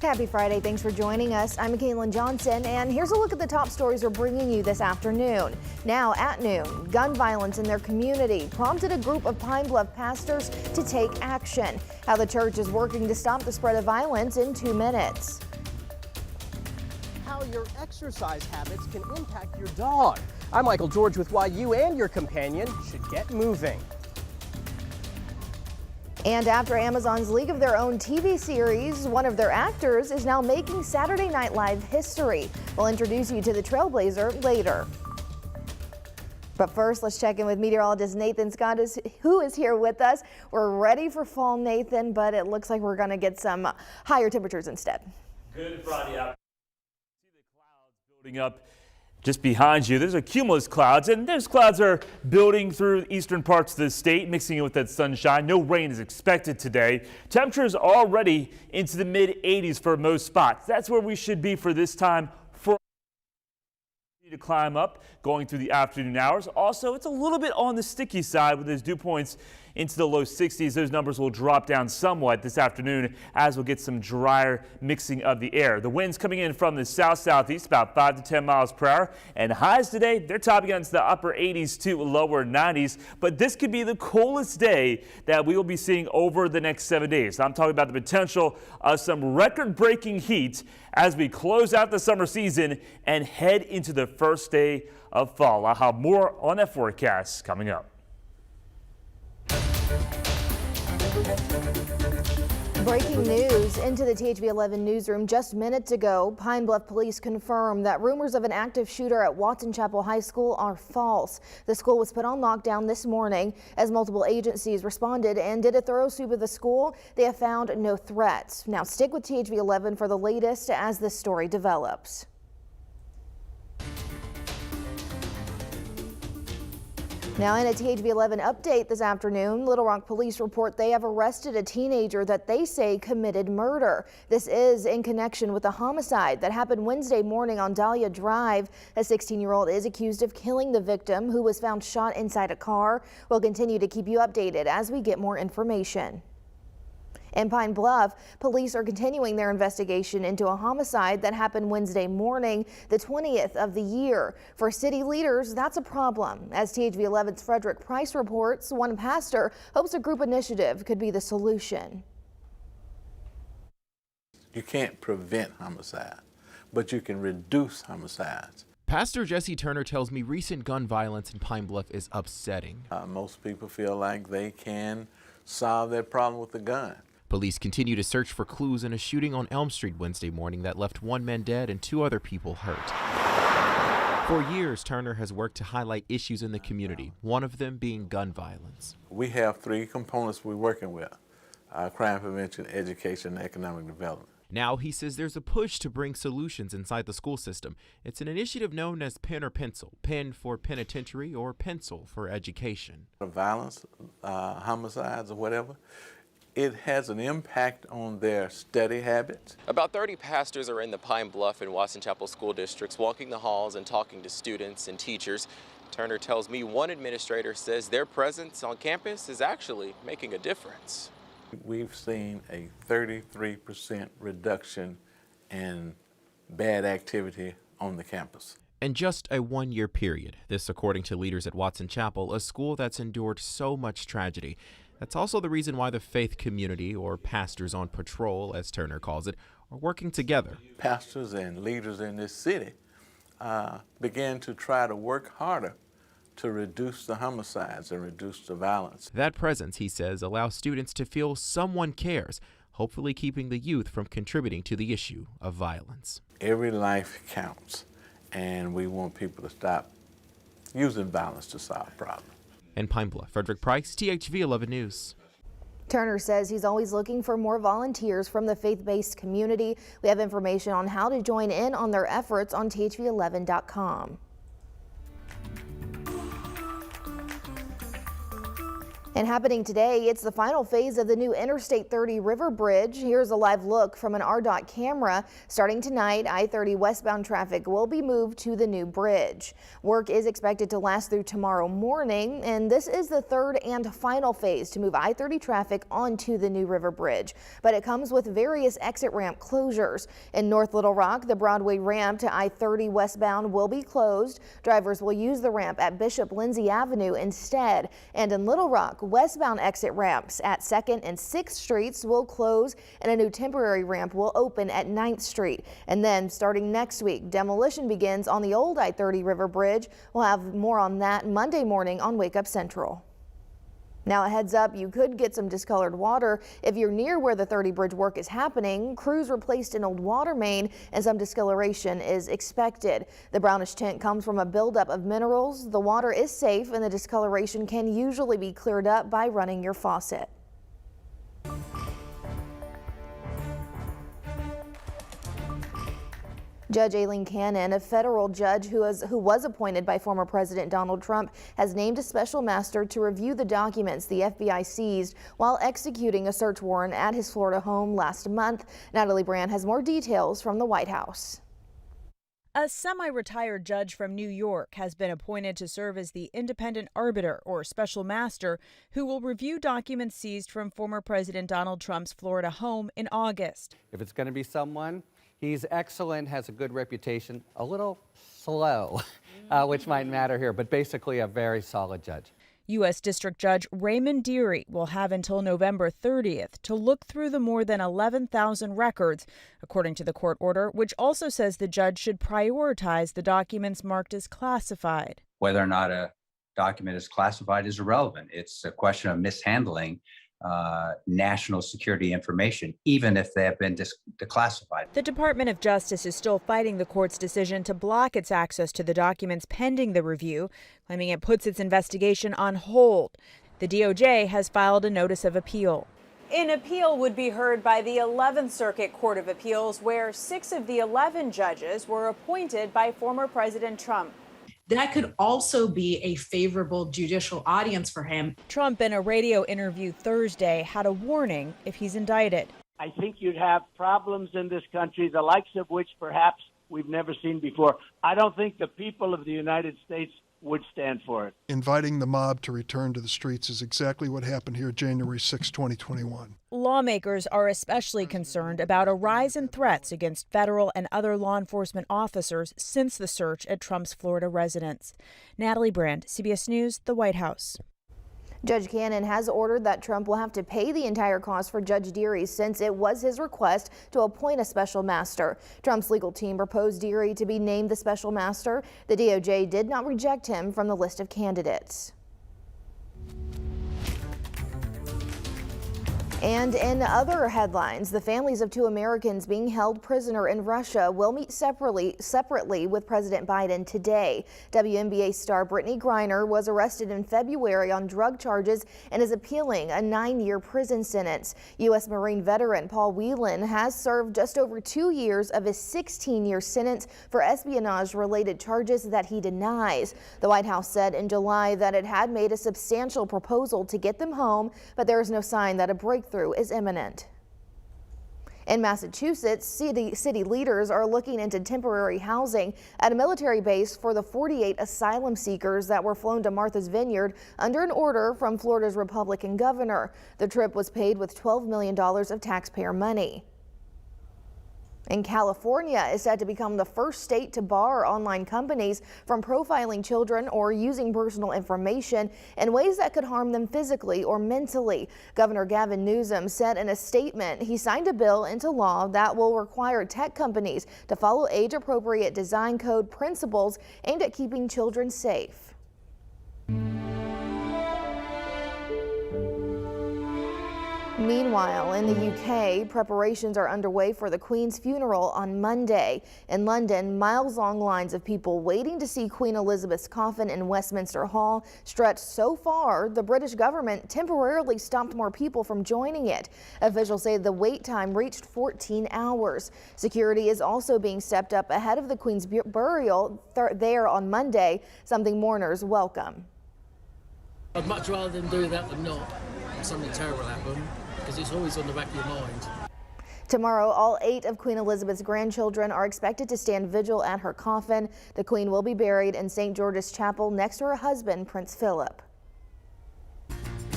Happy Friday. Thanks for joining us. I'm Mackailyn Johnson, and here's a look at the top stories we're bringing you this afternoon. Now at noon, gun violence in their community prompted a group of Pine Bluff pastors to take action. How the church is working to stop the spread of violence in 2 minutes. How your exercise habits can impact your dog. I'm Michael George with why you and your companion should get moving. And after Amazon's League of Their Own TV series, one of their actors is now making Saturday Night Live history. We'll introduce you to the trailblazer later. But first, let's check in with meteorologist Nathan Scott, who is here with us. We're ready for fall, Nathan, but it looks like we're going to get some higher temperatures instead. Good Friday out. See the clouds building up just behind you. There's a cumulus clouds, and those clouds are building through eastern parts of the state, mixing in with that sunshine. No rain is expected today. Temperatures already into the mid-80s for most spots. That's where we should be for this time for to climb up going through the afternoon hours. Also, it's a little bit on the sticky side with those dew points into the low 60s. Those numbers will drop down somewhat this afternoon as we'll get some drier mixing of the air. The winds coming in from the south-southeast about 5 to 10 miles per hour, and highs today, they're topping against the upper 80s to lower 90s. But this could be the coolest day that we will be seeing over the next 7 days. I'm talking about the potential of some record-breaking heat as we close out the summer season and head into the first day of fall. I'll have more on that forecast coming up. Breaking news into the THV 11 newsroom just minutes ago. Pine Bluff police confirmed that rumors of an active shooter at Watson Chapel High School are false. The school was put on lockdown this morning as multiple agencies responded and did a thorough sweep of the school. They have found no threats. Now stick with THV 11 for the latest as this story develops. Now in a THV 11 update this afternoon, Little Rock police report they have arrested a teenager that they say committed murder. This is in connection with a homicide that happened Wednesday morning on Dahlia Drive. A 16-year-old is accused of killing the victim, who was found shot inside a car. We'll continue to keep you updated as we get more information. In Pine Bluff, police are continuing their investigation into a homicide that happened Wednesday morning, the 20th of the year. For city leaders, that's a problem. As THV 11's Frederick Price reports, one pastor hopes a group initiative could be the solution. You can't prevent homicide, but you can reduce homicides. Pastor Jesse Turner tells me recent gun violence in Pine Bluff is upsetting. Most people feel like they can solve their problem with a gun. Police continue to search for clues in a shooting on Elm Street Wednesday morning that left 1 man dead and 2 other people hurt. For years, Turner has worked to highlight issues in the community, one of them being gun violence. We have 3 components we're working with: crime prevention, education, and economic development. Now he says there's a push to bring solutions inside the school system. It's an initiative known as Pen or Pencil, pen for penitentiary or pencil for education. Violence, homicides, or whatever, it has an impact on their study habits. About 30 pastors are in the Pine Bluff and Watson Chapel school districts, walking the halls and talking to students and teachers. Turner tells me one administrator says their presence on campus is actually making a difference. We've seen a 33% reduction in bad activity on the campus. In just a 1-year period. This according to leaders at Watson Chapel, a school that's endured so much tragedy. That's also the reason why the faith community, or pastors on patrol, as Turner calls it, are working together. Pastors and leaders in this city began to try to work harder to reduce the homicides and reduce the violence. That presence, he says, allows students to feel someone cares, hopefully keeping the youth from contributing to the issue of violence. Every life counts, and we want people to stop using violence to solve problems. In Pine Bluff, Frederick Price, THV 11 News. Turner says he's always looking for more volunteers from the faith-based community. We have information on how to join in on their efforts on THV11.com. And happening today, it's the final phase of the new Interstate 30 River Bridge. Here's a live look from an RDOT camera. Starting tonight, I-30 westbound traffic will be moved to the new bridge. Work is expected to last through tomorrow morning, and this is the third and final phase to move I-30 traffic onto the new river bridge. But it comes with various exit ramp closures. In North Little Rock, the Broadway ramp to I-30 westbound will be closed. Drivers will use the ramp at Bishop Lindsay Avenue instead. And in Little Rock, westbound exit ramps at 2nd and 6th Streets will close, and a new temporary ramp will open at 9th Street. And then starting next week, demolition begins on the old I-30 River Bridge. We'll have more on that Monday morning on Wake Up Central. Now a heads up, you could get some discolored water if you're near where the 30 bridge work is happening. Crews replaced an old water main and some discoloration is expected. The brownish tint comes from a buildup of minerals. The water is safe and the discoloration can usually be cleared up by running your faucet. Judge Aileen Cannon, a federal judge who was appointed by former President Donald Trump, has named a special master to review the documents the FBI seized while executing a search warrant at his Florida home last month. Natalie Brand has more details from the White House. A semi-retired judge from New York has been appointed to serve as the independent arbiter or special master who will review documents seized from former President Donald Trump's Florida home in August. If it's going to be someone, he's excellent, has a good reputation, a little slow, which might matter here, but basically a very solid judge. U.S. District Judge Raymond Dearie will have until November 30th to look through the more than 11,000 records, according to the court order, which also says the judge should prioritize the documents marked as classified. Whether or not a document is classified is irrelevant. It's a question of mishandling national security information, even if they have been declassified. The Department of Justice is still fighting the court's decision to block its access to the documents pending the review, claiming it puts its investigation on hold. The DOJ has filed a notice of appeal. An appeal would be heard by the 11th Circuit Court of Appeals, where 6 of the 11 judges were appointed by former President Trump. That could also be a favorable judicial audience for him. Trump, in a radio interview Thursday, had a warning if he's indicted. I think you'd have problems in this country, the likes of which perhaps we've never seen before. I don't think the people of the United States would stand for it. Inviting the mob to return to the streets is exactly what happened here January 6, 2021. Lawmakers are especially concerned about a rise in threats against federal and other law enforcement officers since the search at Trump's Florida residence. Natalie Brand, CBS News, the White House. Judge Cannon has ordered that Trump will have to pay the entire cost for Judge Dearie since it was his request to appoint a special master. Trump's legal team proposed Dearie to be named the special master. The DOJ did not reject him from the list of candidates. And in other headlines, the families of 2 Americans being held prisoner in Russia will meet separately with President Biden today. WNBA star Brittany Griner was arrested in February on drug charges and is appealing a 9-year prison sentence. U.S. Marine veteran Paul Whelan has served just over 2 years of his 16-year sentence for espionage-related charges that he denies. The White House said in July that it had made a substantial proposal to get them home, but there is no sign that a breakthrough is imminent. In Massachusetts, city leaders are looking into temporary housing at a military base for the 48 asylum seekers that were flown to Martha's Vineyard under an order from Florida's Republican governor. The trip was paid with $12 million of taxpayer money. And California is set to become the first state to bar online companies from profiling children or using personal information in ways that could harm them physically or mentally. Governor Gavin Newsom said in a statement he signed a bill into law that will require tech companies to follow age-appropriate design code principles aimed at keeping children safe. Meanwhile, in the UK, preparations are underway for the Queen's funeral on Monday. In London, miles-long lines of people waiting to see Queen Elizabeth's coffin in Westminster Hall stretched so far, the British government temporarily stopped more people from joining it. Officials say the wait time reached 14 hours. Security is also being stepped up ahead of the Queen's burial there on Monday, something mourners welcome. I'd much rather them do that than not. Something terrible happen, because it's always on the back of your mind. Tomorrow, all 8 of Queen Elizabeth's grandchildren are expected to stand vigil at her coffin. The Queen will be buried in St. George's Chapel next to her husband, Prince Philip.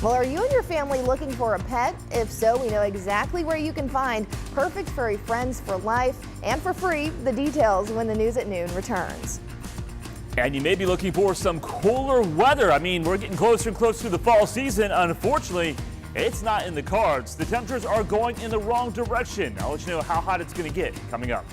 Well, are you and your family looking for a pet? If so, we know exactly where you can find perfect furry friends for life and for free. The details when the news at noon returns. And you may be looking for some cooler weather. I mean, we're getting closer and closer to the fall season. Unfortunately, it's not in the cards. The temperatures are going in the wrong direction. I'll let you know how hot it's going to get coming up.